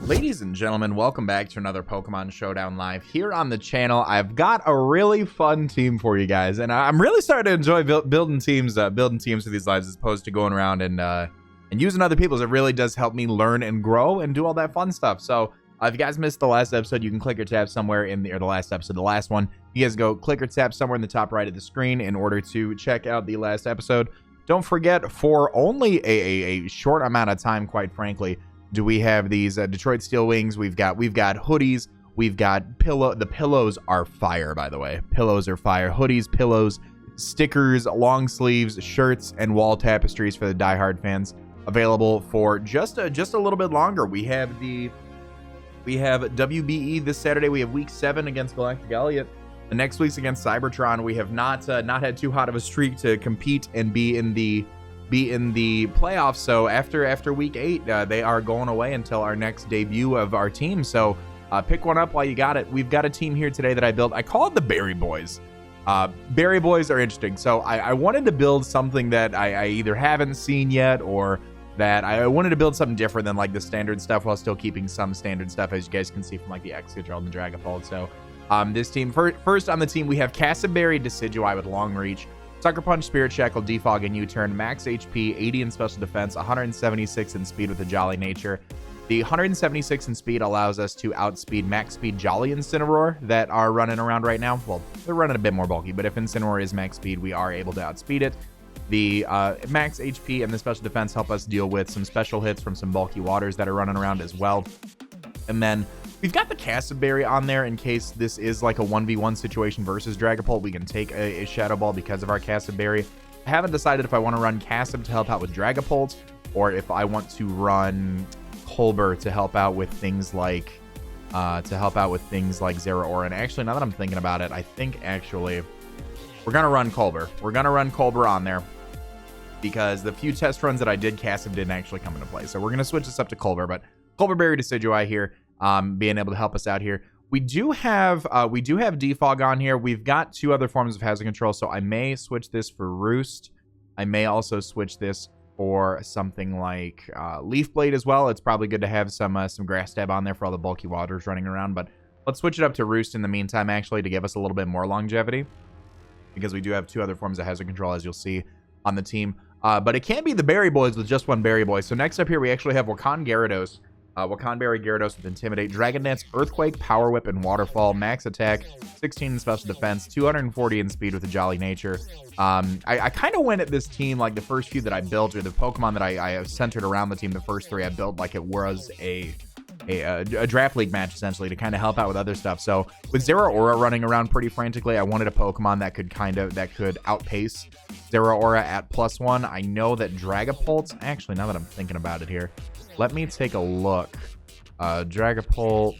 Ladies and gentlemen, welcome back to another Pokemon Showdown Live here on the channel. I've got a really fun team for you guys, and I'm really starting to enjoy building teams for these lives as opposed to going around and using other people's. It really does help me learn and grow and do all that fun stuff. So if you guys missed the last episode, you can click or tap somewhere in the last one. You guys go click or tap somewhere in the top right of the screen in order to check out the last episode. Don't forget, for only a short amount of time, quite frankly, do we have these Detroit Steel Wings. We've got hoodies, we've got the pillows are fire, by the way. Pillows are fire. Hoodies, pillows, stickers, long sleeves, shirts, and wall tapestries for the diehard fans, available for just a little bit longer. We have WBE this Saturday. We have week 7 against Galactic Elliot. The next week's against Cybertron. We have not had too hot of a streak to compete and be in the playoffs. So after week 8, they are going away until our next debut of our team. So pick one up while you got it. We've got a team here today that I built. I call it the Berry Boys. Berry Boys are interesting. So I wanted to build something that I either haven't seen yet, or that I wanted to build something different than like the standard stuff while still keeping some standard stuff, as you guys can see from like the Excadrill and the Dragapult. So this team, first on the team, we have Cassiberry Decidueye with Long Reach, Sucker Punch, Spirit Shackle, Defog, and U-Turn, max HP, 80 in special defense, 176 in speed with a Jolly Nature. The 176 in speed allows us to outspeed max speed Jolly Incineroar that are running around right now. Well, they're running a bit more bulky, but if Incineroar is max speed, we are able to outspeed it. The max HP and the special defense help us deal with some special hits from some bulky waters that are running around as well. And then we've got the Cassiberry on there in case this is like a 1v1 situation versus Dragapult. We can take a Shadow Ball because of our Cassiberry. I haven't decided if I want to run Cassib to help out with Dragapult, or if I want to run Colbur to help out with things like Zeraora. And actually, now that I'm thinking about it, I think actually we're gonna run Colbur. We're gonna run Colbur on there because the few test runs that I did, Cassib didn't actually come into play. So we're gonna switch this up to Colbur, but Colbur Berry Decidueye here, being able to help us out here. We do have Defog on here. We've got 2 other forms of Hazard Control, so I may switch this for Roost. I may also switch this for something like Leaf Blade as well. It's probably good to have some Grass Stab on there for all the bulky waters running around, but let's switch it up to Roost in the meantime, actually, to give us a little bit more longevity, because we do have 2 other forms of Hazard Control, as you'll see on the team. But it can't be the Berry Boys with just one Berry Boy. So next up here, we actually have Wakan Gyarados. Wakanberry Gyarados with Intimidate, Dragon Dance, Earthquake, Power Whip, and Waterfall. Max attack, 16 in special defense, 240 in speed with a Jolly Nature. I kind of went at this team like the first few that I built, or the Pokemon that I have centered around the team, the first 3 I built like it was a draft league match, essentially, to kind of help out with other stuff. So with Zeraora running around pretty frantically, I wanted a Pokemon that could outpace Zeraora at +1. I know that Dragapult, actually, now that I'm thinking about it here, let me take a look. Dragapult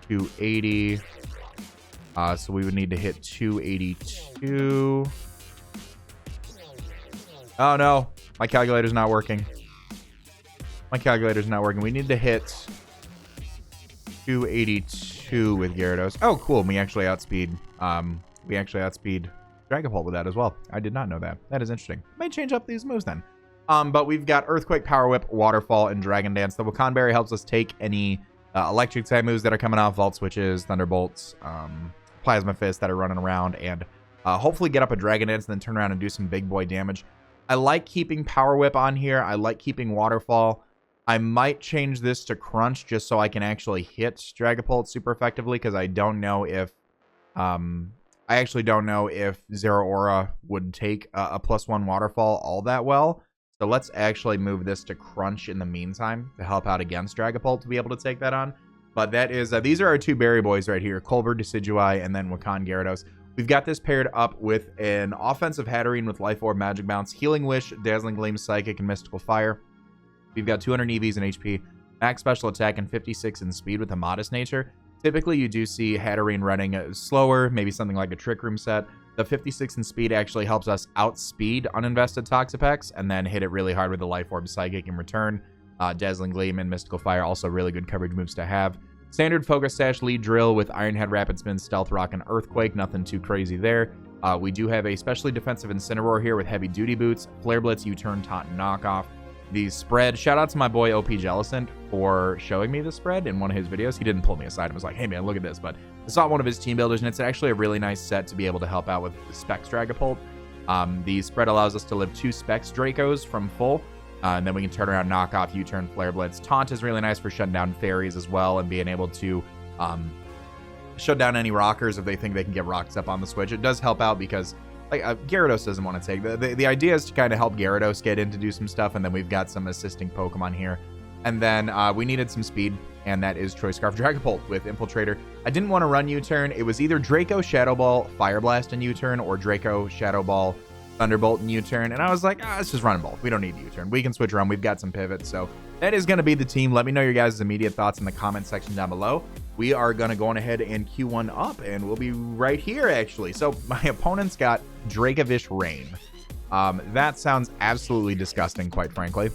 280. So we would need to hit 282. Oh no, my calculator's not working. We need to hit 282 with Gyarados. Oh, cool. We actually outspeed Dragapult with that as well. I did not know that. That is interesting. May change up these moves then. But we've got Earthquake, Power Whip, Waterfall, and Dragon Dance. The Wakanberry helps us take any electric type moves that are coming off, Volt Switches, Thunderbolts, Plasma Fists that are running around, and hopefully get up a Dragon Dance and then turn around and do some big boy damage. I like keeping Power Whip on here. I like keeping Waterfall. I might change this to Crunch just so I can actually hit Dragapult super effectively, because I don't know if I actually don't know if Zeraora would take a +1 Waterfall all that well. So let's actually move this to Crunch in the meantime to help out against Dragapult to be able to take that on. But that is, these are our 2 Berry Boys right here, Colbur, Decidueye, and then Wakan Gyarados. We've got this paired up with an offensive Hatterene with Life Orb, Magic Bounce, Healing Wish, Dazzling Gleam, Psychic, and Mystical Fire. We've got 200 EVs in HP, max special attack, and 56 in speed with a Modest Nature. Typically, you do see Hatterene running slower, maybe something like a Trick Room set. The 56 in speed actually helps us outspeed uninvested Toxapex and then hit it really hard with the Life Orb, Psychic in return. Dazzling Gleam and Mystical Fire, also really good coverage moves to have. Standard Focus Sash, Lead Drill with Iron Head, Rapid Spin, Stealth Rock, and Earthquake. Nothing too crazy there. We do have a specially defensive Incineroar here with Heavy Duty Boots, Flare Blitz, U-Turn, Taunt, and Knockoff. the spread. Shout out to my boy OP Jellicent for showing me the spread in one of his videos. He didn't pull me aside and was like, hey man, look at this, but I saw one of his team builders, and it's actually a really nice set to be able to help out with the Specs Dragapult. The spread allows us to live 2 Specs Dracos from full, and then we can turn around, knock off, U-turn, Flare Blitz. Taunt is really nice for shutting down fairies as well, and being able to shut down any rockers if they think they can get rocks up on the switch. It does help out because like Gyarados doesn't want to take the idea is to kind of help Gyarados get in to do some stuff, and then we've got some assisting Pokemon here. And then we needed some speed, and that is Choice Scarf Dragapult with Infiltrator. I didn't want to run U-turn. It was either Draco Shadow Ball Fire Blast and U-turn, or Draco Shadow Ball Thunderbolt and U-turn, and I was like, let's just run them both. We don't need U-turn. We can switch around. We've got some pivots. So that is going to be the team. Let me know your guys' immediate thoughts in the comment section down below. We are going to go on ahead and Q1 up, and we'll be right here, actually. So my opponent's got Dracovish Rain. That sounds absolutely disgusting, quite frankly.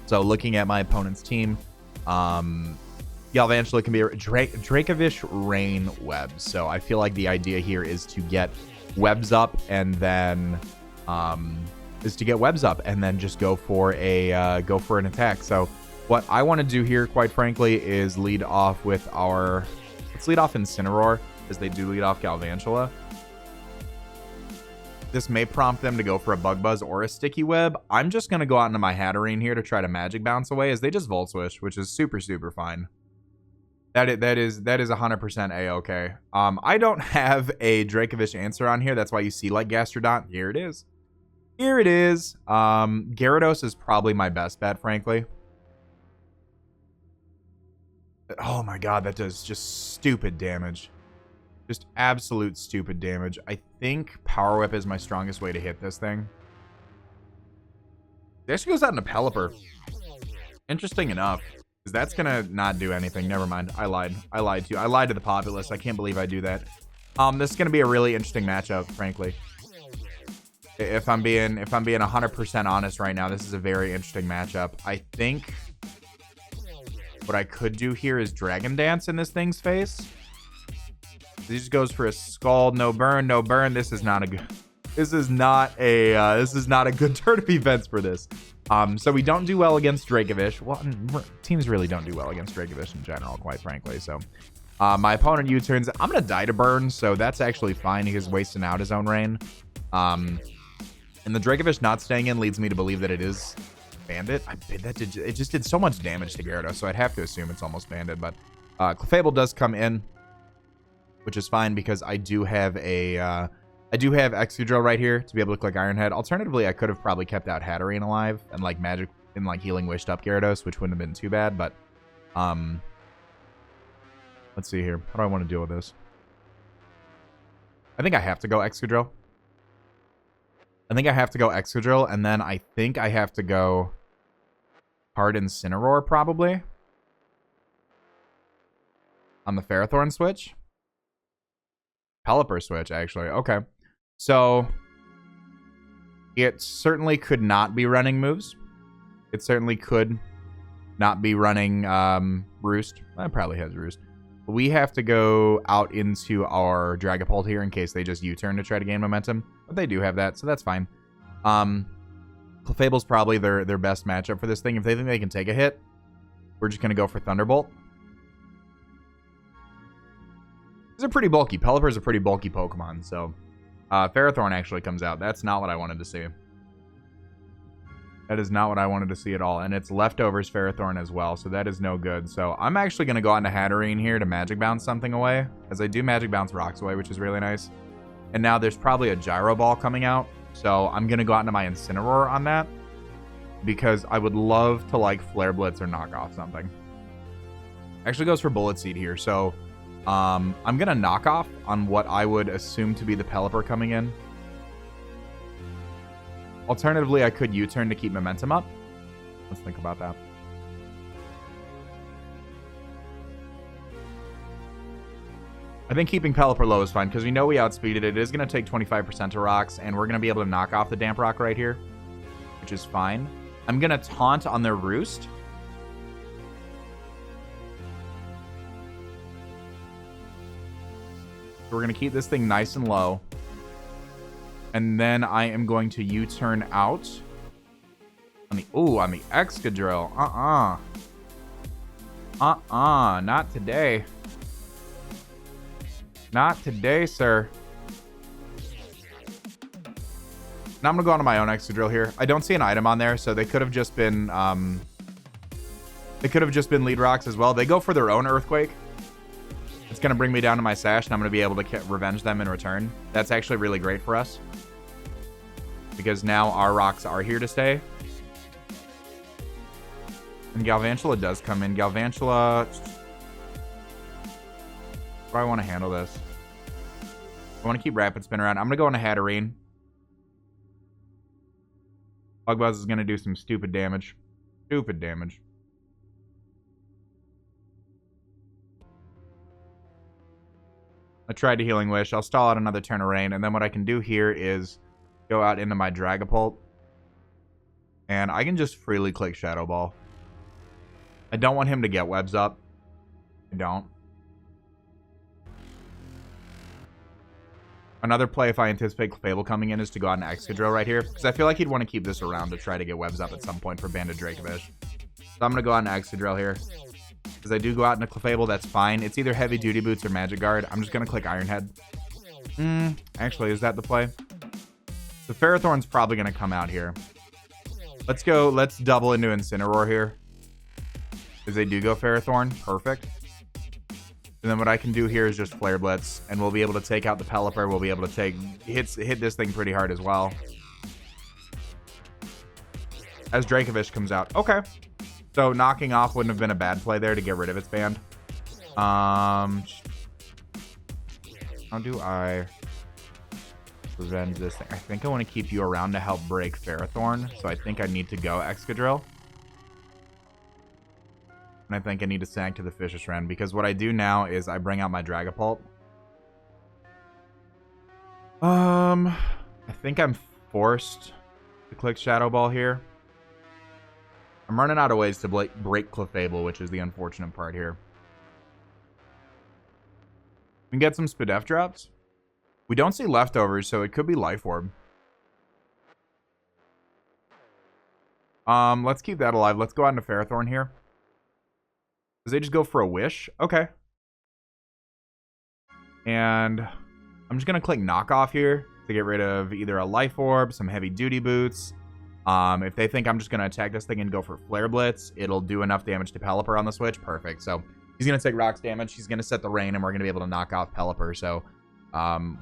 So looking at my opponent's team, Galvantula can be a Dracovish Rain Webs. So I feel like the idea here is to get webs up, and then just go for an attack. So what I want to do here, quite frankly, is lead off with let's lead off Incineroar, as they do lead off Galvantula. This may prompt them to go for a Bug Buzz or a Sticky Web. I'm just going to go out into my Hatterene here to try to Magic Bounce away, as they just Volt Switch, which is super, super fine. That is 100% A-okay. I don't have a Dracovish answer on here. That's why you see like Gastrodon. Here it is. Here it is. Gyarados is probably my best bet, frankly. Oh my god, that does just stupid damage. Just absolute stupid damage. I think Power Whip is my strongest way to hit this thing. It actually goes out into Pelipper. Interesting enough. Because that's going to not do anything. Never mind. I lied. I lied to the populace. I can't believe I do that. This is going to be a really interesting matchup, frankly. If I'm being 100% honest right now, this is a very interesting matchup. I think what I could do here is Dragon Dance in this thing's face. He just goes for a Scald, no burn, no burn. This is not a good turn of events for this. So we don't do well against Dracovish. Well, teams really don't do well against Dracovish in general, quite frankly. So my opponent U-turns. I'm gonna die to burn, so that's actually fine. He's wasting out his own rain. And the Dracovish not staying in leads me to believe that it is Bandit. It just did so much damage to Gyarados, so I'd have to assume it's almost Bandit. But Clefable does come in, which is fine because I do have Excadrill right here to be able to click Iron Head. Alternatively, I could have probably kept out Hatterene alive and like Magic and like Healing Wished up Gyarados, which wouldn't have been too bad. But let's see here. How do I want to deal with this? I think I have to go Excadrill. And then I think I have to go Hard Incineroar probably on the Ferrothorn switch. Pelipper switch, actually. Okay. So it certainly could not be running moves. It certainly could not be running Roost. It probably has Roost. We have to go out into our Dragapult here in case they just U-turn to try to gain momentum. But they do have that, so that's fine. Clefable's probably their best matchup for this thing. If they think they can take a hit, we're just going to go for Thunderbolt. These are pretty bulky. Pelipper's a pretty bulky Pokemon, so Ferrothorn actually comes out. That's not what I wanted to see. That is not what I wanted to see at all. And it's leftovers Ferrothorn as well, so that is no good. So I'm actually going to go on to Hatterene here to Magic Bounce something away, as I do Magic Bounce rocks away, which is really nice. And now there's probably a Gyro Ball coming out, so I'm going to go out into my Incineroar on that, because I would love to like Flare Blitz or knock off something. Actually goes for Bullet Seed here, so I'm going to knock off on what I would assume to be the Pelipper coming in. Alternatively, I could U-turn to keep momentum up. Let's think about that. I think keeping Pelipper low is fine, because we know we outspeeded it. It is going to take 25% to rocks, and we're going to be able to knock off the Damp Rock right here, which is fine. I'm going to taunt on their Roost. So we're going to keep this thing nice and low. And then I am going to U-turn out on on the Excadrill. Not today. Not today, sir. Now I'm gonna go on to my own Excadrill here. I don't see an item on there, so they could have just been lead rocks as well. They go for their own Earthquake. It's gonna bring me down to my Sash, and I'm gonna be able to revenge them in return. That's actually really great for us, because now our rocks are here to stay. And Galvantula does come in. Galvantula... How do I want to handle this? I want to keep Rapid Spin around. I'm going to go on a Hatterene. Bug Buzz is going to do some stupid damage. Stupid damage. I tried to Healing Wish. I'll stall out another turn of rain. And then what I can do here is go out into my Dragapult. And I can just freely click Shadow Ball. I don't want him to get webs up. I don't. Another play if I anticipate Clefable coming in is to go out an Excadrill right here, because I feel like he'd want to keep this around to try to get webs up at some point for Banded Dracovish. So I'm going to go out an Excadrill here. Because I do go out into Clefable, that's fine. It's either Heavy Duty Boots or Magic Guard. I'm just going to click Iron Head. Actually, is that the play? The Ferrothorn's probably going to come out here. Let's go. Let's double into Incineroar here. Because they do go Ferrothorn. Perfect. And then what I can do here is just Flare Blitz, and we'll be able to take out the Pelipper. We'll be able to hit this thing pretty hard as well. As Dracovish comes out. Okay. So knocking off wouldn't have been a bad play there to get rid of its band. How do I revenge this thing? I think I want to keep you around to help break Ferrothorn, so I think I need to go Excadrill. And I think I need to sank to the Fishious Wren, because what I do now is I bring out my Dragapult. I think I'm forced to click Shadow Ball here. I'm running out of ways to break Clefable, which is the unfortunate part here. We can get some Spadef drops. We don't see leftovers, so it could be Life Orb. Let's keep that alive. Let's go out into Ferrothorn here. Does they just go for a Wish? Okay. And I'm just going to click Knockoff here to get rid of either a Life Orb, some Heavy Duty Boots. If they think I'm just going to attack this thing and go for Flare Blitz, it'll do enough damage to Pelipper on the switch. Perfect. So he's going to take Rocks damage. He's going to set the Rain, and we're going to be able to knock off Pelipper. So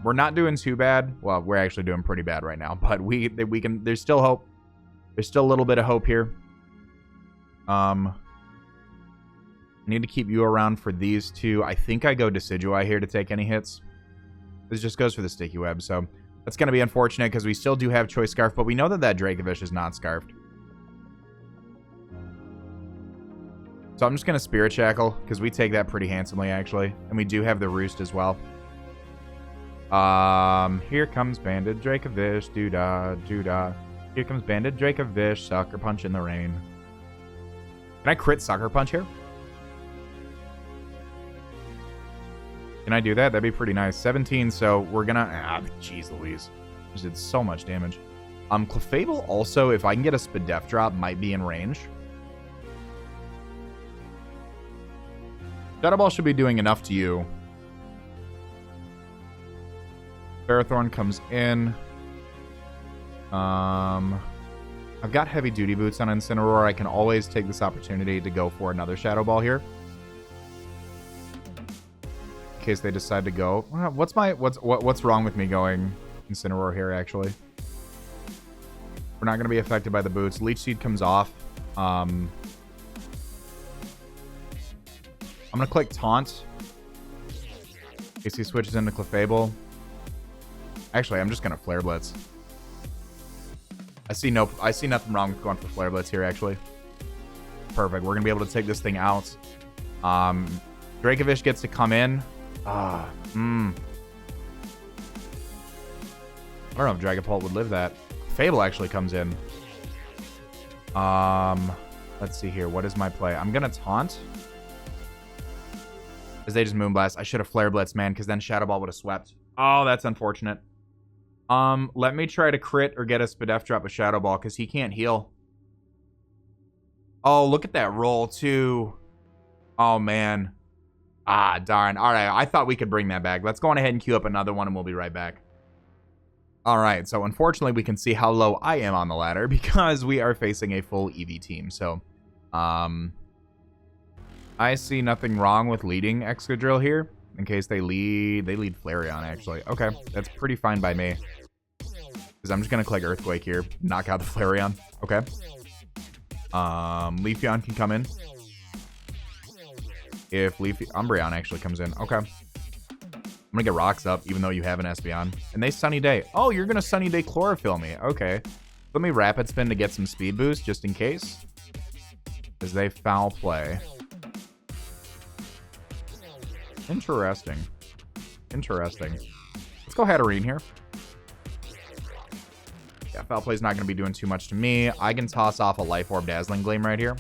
we're not doing too bad. Well, we're actually doing pretty bad right now. But we can. There's still hope. There's still a little bit of hope here. I need to keep you around for these two. I think I go Decidueye here to take any hits. This just goes for the Sticky Web, so that's going to be unfortunate because we still do have Choice Scarf, but we know that that Dracovish is not Scarfed. So I'm just going to Spirit Shackle because we take that pretty handsomely, actually. And we do have the Roost as well. Here comes Banded Dracovish. Doo-dah, doo-dah. Here comes Banded Dracovish. Sucker Punch in the rain. Can I crit Sucker Punch here? Can I do that? That'd be pretty nice. 17, so we're gonna... jeez Louise. Just did so much damage. Clefable also, if I can get a Spadef drop, might be in range. Shadow Ball should be doing enough to you. Ferrothorn comes in. I've got Heavy Duty Boots on Incineroar. I can always take this opportunity to go for another Shadow Ball here. In case they decide to go. What's wrong with me going Incineroar here, actually? We're not going to be affected by the boots. Leech Seed comes off. I'm going to click Taunt. In case he switches into Clefable. Actually, I'm just going to Flare Blitz. I see nothing wrong with going for Flare Blitz here, actually. Perfect. We're going to be able to take this thing out. Dracovish gets to come in. I don't know if Dragapult would live that. Fable actually comes in. Let's see here. What is my play? I'm going to Taunt. As they just Moonblast. I should have Flare Blitz, man, because then Shadow Ball would have swept. Oh, that's unfortunate. Let me try to crit or get a Spadef drop with Shadow Ball, because he can't heal. Oh, look at that roll, too. Oh, man. Ah, darn. All right, I thought we could bring that back. Let's go on ahead and queue up another one, and we'll be right back. All right, so unfortunately, we can see how low I am on the ladder because we are facing a full EV team. So, I see nothing wrong with leading Excadrill here in case they lead Flareon, actually. Okay, that's pretty fine by me. Because I'm just going to click Earthquake here, knock out the Flareon. Okay. Leafeon can come in. If Umbreon actually comes in. Okay. I'm going to get rocks up, even though you have an Espeon. And they Sunny Day. Oh, you're going to Sunny Day Chlorophyll me. Okay. Let me Rapid Spin to get some speed boost, just in case. Because they foul play. Interesting. Interesting. Let's go Hatterene here. Yeah, foul play's not going to be doing too much to me. I can toss off a Life Orb Dazzling Gleam right here.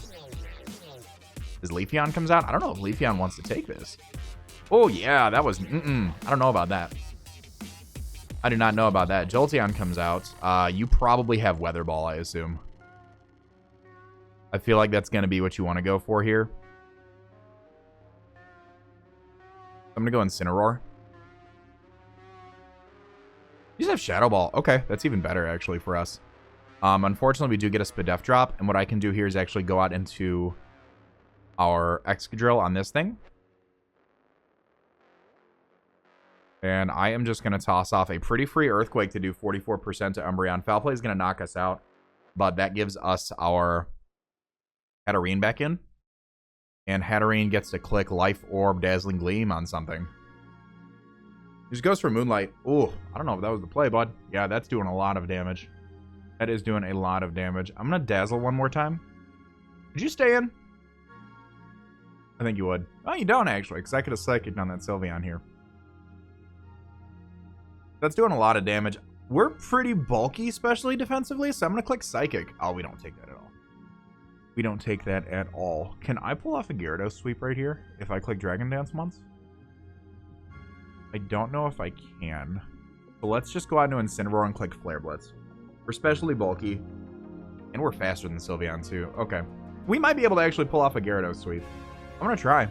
As Leafeon comes out, I don't know if Leafeon wants to take this. Oh, yeah, that was... I don't know about that. I do not know about that. Jolteon comes out. You probably have Weather Ball, I assume. I feel like that's going to be what you want to go for here. I'm going to go Incineroar. You just have Shadow Ball. Okay, that's even better, actually, for us. Unfortunately, we do get a Spadef drop, and what I can do here is actually go out into our Excadrill on this thing. And I am just going to toss off a pretty free Earthquake to do 44% to Umbreon. Foul Play is going to knock us out, but that gives us our Hatterene back in. And Hatterene gets to click Life Orb Dazzling Gleam on something. He just goes for Moonlight. Ooh, I don't know if that was the play, bud. Yeah, that's doing a lot of damage. That is doing a lot of damage. I'm going to Dazzle one more time. Did you stay in? I think you would. Oh, you don't, actually, because I could have Psychic on that Sylveon here. That's doing a lot of damage. We're pretty bulky, especially defensively, so I'm going to click Psychic. Oh, we don't take that at all. We don't take that at all. Can I pull off a Gyarados sweep right here if I click Dragon Dance once? I don't know if I can. But let's just go out into Incineroar and click Flare Blitz. We're especially bulky. And we're faster than Sylveon, too. Okay. We might be able to actually pull off a Gyarados sweep. I'm going to try.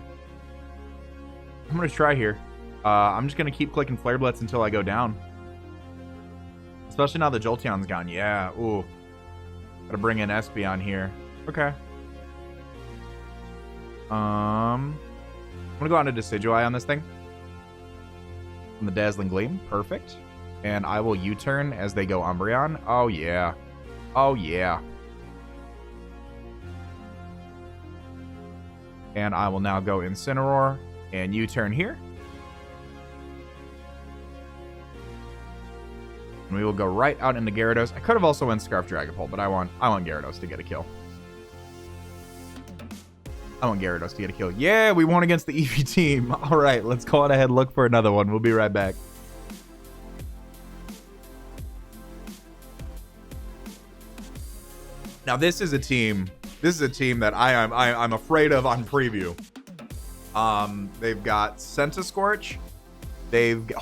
I'm going to try here. I'm just going to keep clicking Flare Blitz until I go down. Especially now the Jolteon's gone. Yeah. Ooh. Gotta bring in Espeon here. Okay. I'm going to go on to Decidueye on this thing. And the Dazzling Gleam. Perfect. And I will U-turn as they go Umbreon. Oh, yeah. Oh, yeah. And I will now go Incineroar and U-turn here. And we will go right out into Gyarados. I could have also went Scarf Dragapult, but I want Gyarados to get a kill. I want Gyarados to get a kill. Yeah, we won against the EV team. All right, let's go on ahead and look for another one. We'll be right back. Now, this is a team that I'm afraid of on preview. They've got Centiskorch.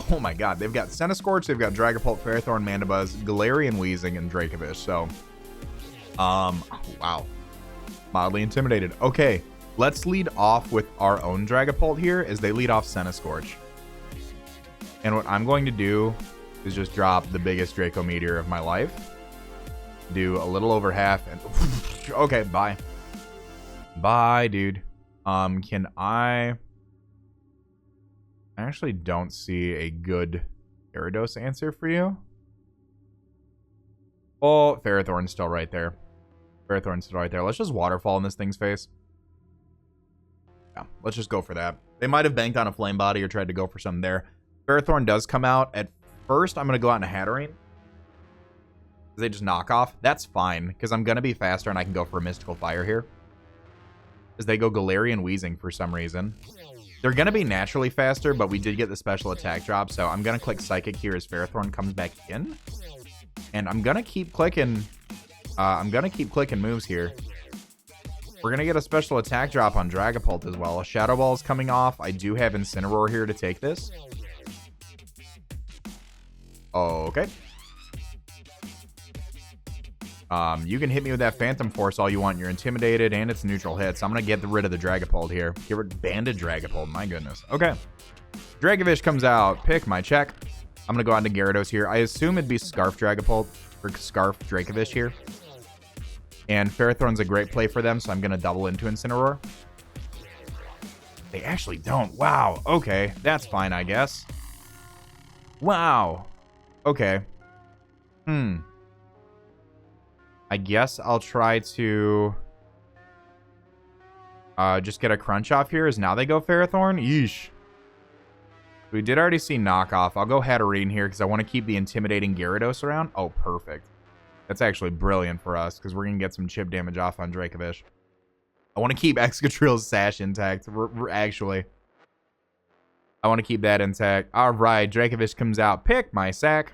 Oh my god, they've got Centiskorch, they've got Dragapult, Ferrothorn, Mandibuzz, Galarian, Weezing, and Dracovish. So, wow. Mildly intimidated. Okay, let's lead off with our own Dragapult here as they lead off Centiskorch. And what I'm going to do is just drop the biggest Draco Meteor of my life. Do a little over half and... okay, bye. Bye, dude. Can I actually don't see a good Gyarados answer for you. Oh, Ferrothorn's still right there. Ferrothorn's still right there. Let's just Waterfall in this thing's face. Yeah, let's just go for that. They might have banked on a Flame Body or tried to go for something there. Ferrothorn does come out. At first, I'm going to go out in a Hatterene. They just knock off. That's fine, because I'm going to be faster and I can go for a Mystical Fire here. As they go Galarian Weezing for some reason. They're going to be naturally faster, but we did get the special attack drop, so I'm going to click Psychic here as Ferrothorn comes back in. And I'm going to keep clicking... moves here. We're going to get a special attack drop on Dragapult as well. A Shadow Ball is coming off. I do have Incineroar here to take this. Okay. You can hit me with that Phantom Force all you want. You're intimidated, and it's neutral hits. I'm going to get rid of the Dragapult here. Get rid of Banded Dragapult. My goodness. Okay. Dragovish comes out. Pick my check. I'm going to go on to Gyarados here. I assume it'd be Scarf Dragapult or Scarf Dracovish here. And Ferrothorn's a great play for them, so I'm going to double into Incineroar. They actually don't. Wow. Okay. That's fine, I guess. Wow. Okay. I guess I'll try to just get a crunch off here as now they go Ferrothorn. Yeesh. We did already see knockoff. I'll go Hatterene here because I want to keep the intimidating Gyarados around. Oh, perfect. That's actually brilliant for us because we're going to get some chip damage off on Dracovish. I want to keep Excadrill's Sash intact. Actually, I want to keep that intact. All right, Dracovish comes out. Pick my sack.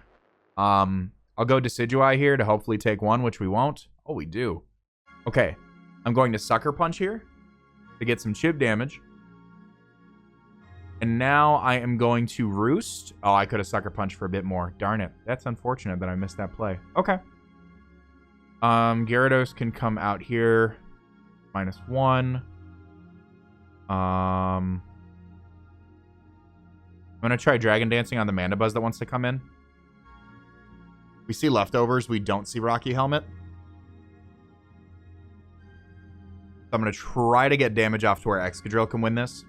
I'll go Decidueye here to hopefully take one, which we won't. Oh, we do. Okay. I'm going to Sucker Punch here to get some chip damage. And now I am going to Roost. Oh, I could have Sucker Punched for a bit more. Darn it. That's unfortunate that I missed that play. Okay. Gyarados can come out here. -1. I'm going to try Dragon Dancing on the Mandibuzz that wants to come in. We see leftovers. We don't see Rocky Helmet. So I'm going to try to get damage off to where Excadrill can win this.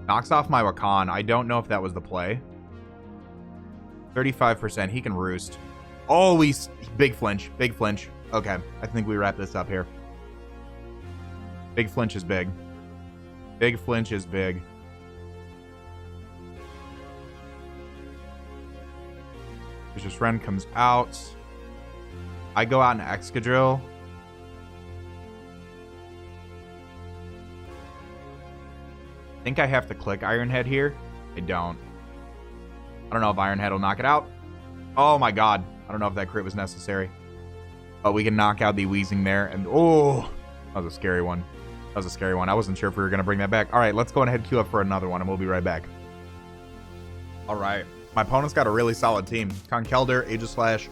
Knocks off my Wakan. I don't know if that was the play. 35%. He can Roost. Oh, he's big flinch. Big flinch. Okay. I think we wrap this up here. Big flinch is big. Big flinch is big. Vicious Ren comes out. I go out in Excadrill. I think I have to click Iron Head here. I don't. I don't know if Iron Head will knock it out. Oh my god. I don't know if that crit was necessary. But we can knock out the Weezing there. And oh, that was a scary one. That was a scary one. I wasn't sure if we were going to bring that back. All right, let's go ahead and queue up for another one, and we'll be right back. All right. My opponent's got a really solid team. Conkeldurr, Aegislash,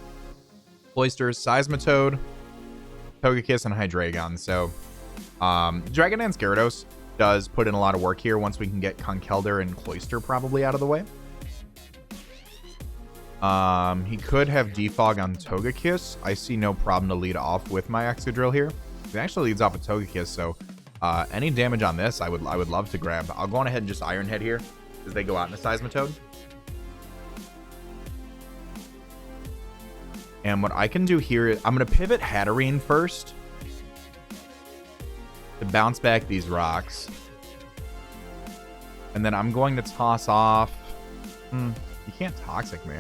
Cloyster, Seismitoad, Togekiss, and Hydreigon. So, Dragon Dance Gyarados does put in a lot of work here once we can get Conkeldurr and Cloyster probably out of the way. He could have Defog on Togekiss. I see no problem to lead off with my Excadrill here. It actually leads off with Togekiss, so any damage on this I would love to grab. I'll go on ahead and just Iron Head here as they go out into Seismitoad. And what I can do here is I'm going to pivot Hatterene first to bounce back these rocks. And then I'm going to toss off... You can't Toxic me.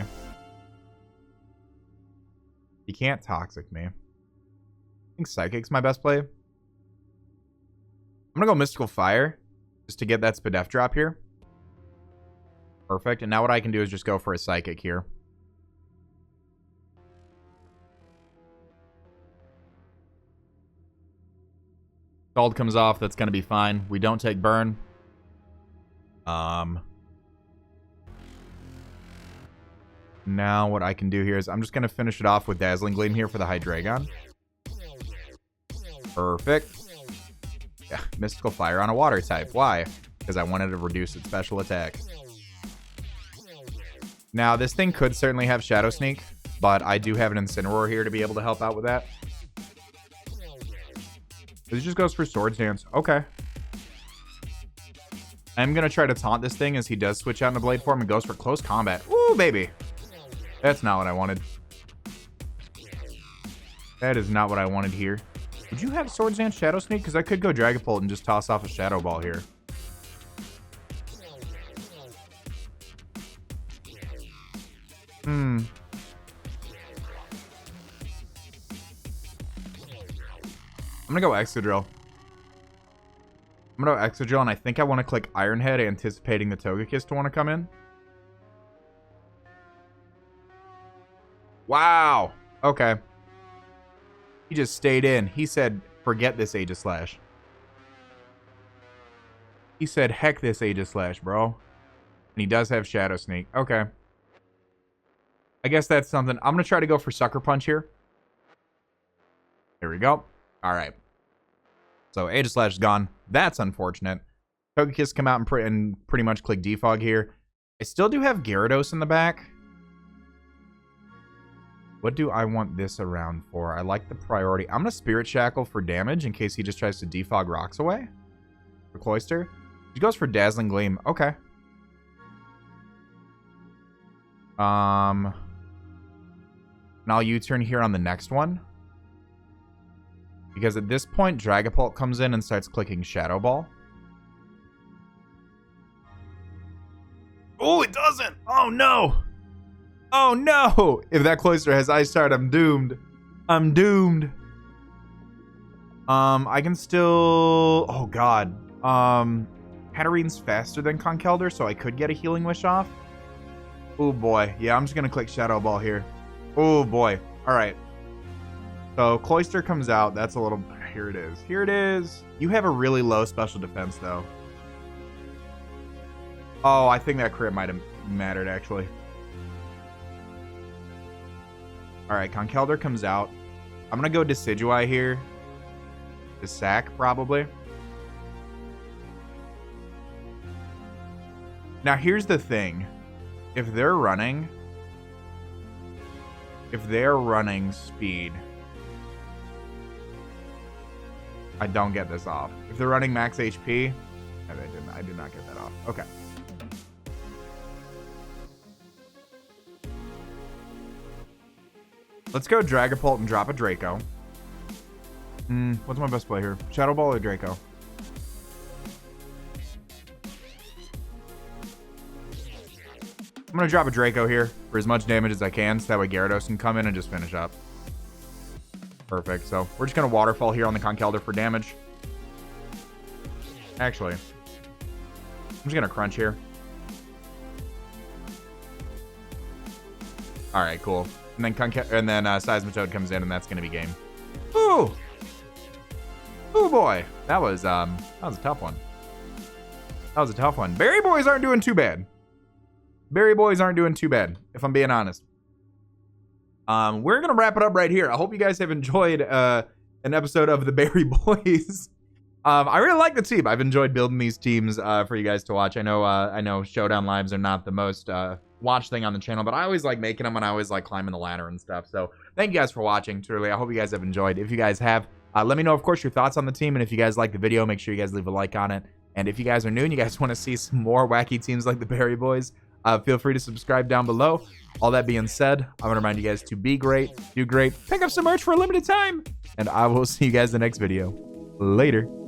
You can't Toxic me. I think Psychic's my best play. I'm going to go Mystical Fire just to get that Spadef drop here. Perfect. And now what I can do is just go for a Psychic here. Scald comes off. That's going to be fine. We don't take burn. Now what I can do here is I'm just going to finish it off with Dazzling Gleam here for the Hydreigon. Perfect. Yeah, Mystical Fire on a water type. Why? Because I wanted to reduce its special attack. Now, this thing could certainly have Shadow Sneak, but I do have an Incineroar here to be able to help out with that. This just goes for Swords Dance. Okay. I'm going to try to taunt this thing as he does switch out into Blade Form and goes for Close Combat. Ooh, baby. That's not what I wanted. That is not what I wanted here. Would you have Swords Dance Shadow Sneak? Because I could go Dragapult and just toss off a Shadow Ball here. I'm going to go Excadrill. I'm going to go Excadrill, and I think I want to click Iron Head, anticipating the Togekiss to want to come in. Wow. Okay. He just stayed in. He said, forget this Aegislash. He said, heck this Aegislash, bro. And he does have Shadow Sneak. Okay. I guess that's something. I'm going to try to go for Sucker Punch here. There we go. All right. So Aegislash is gone. That's unfortunate. Togekiss come out and pretty much click Defog here. I still do have Gyarados in the back. What do I want this around for? I like the priority. I'm going to Spirit Shackle for damage in case he just tries to defog rocks away. For Cloyster. He goes for Dazzling Gleam. Okay. And I'll U-turn here on the next one. Because at this point, Dragapult comes in and starts clicking Shadow Ball. Oh, it doesn't! Oh, no! Oh, no! If that Cloyster has Ice Shard, I'm doomed. I'm doomed. I can still... Oh, God. Hatterene's faster than Conkeldurr, so I could get a Healing Wish off. Oh, boy. Yeah, I'm just going to click Shadow Ball here. Oh, boy. All right. So, Cloyster comes out. That's a little... Here it is. Here it is. You have a really low special defense, though. Oh, I think that crit might have mattered, actually. All right, Conkeldurr comes out. I'm going to go Decidueye here. To sack, probably. Now, here's the thing. If they're running speed, I don't get this off. If they're running max HP, I did not get that off. Okay. Let's go Dragapult and drop a Draco. What's my best play here? Shadow Ball or Draco? I'm going to drop a Draco here for as much damage as I can, so that way Gyarados can come in and just finish up. Perfect. So we're just going to Waterfall here on the Conkeldurr for damage. Actually, I'm just going to Crunch here. All right, cool. And then Seismitoad comes in, and that's going to be game. Ooh! Ooh, boy. That was a tough one. That was a tough one. Berry Boys aren't doing too bad. Berry Boys aren't doing too bad, if I'm being honest. We're going to wrap it up right here. I hope you guys have enjoyed an episode of the Berry Boys. I really like the team. I've enjoyed building these teams for you guys to watch. I know Showdown Lives are not the most watched thing on the channel, but I always like making them, and I always like climbing the ladder and stuff. So thank you guys for watching. Truly, I hope you guys have enjoyed. If you guys have, let me know, of course, your thoughts on the team. And if you guys like the video, make sure you guys leave a like on it. And if you guys are new and you guys want to see some more wacky teams like the Berry Boys, feel free to subscribe down below. All that being said, I want to remind you guys to be great, do great, pick up some merch for a limited time, and I will see you guys in the next video. Later.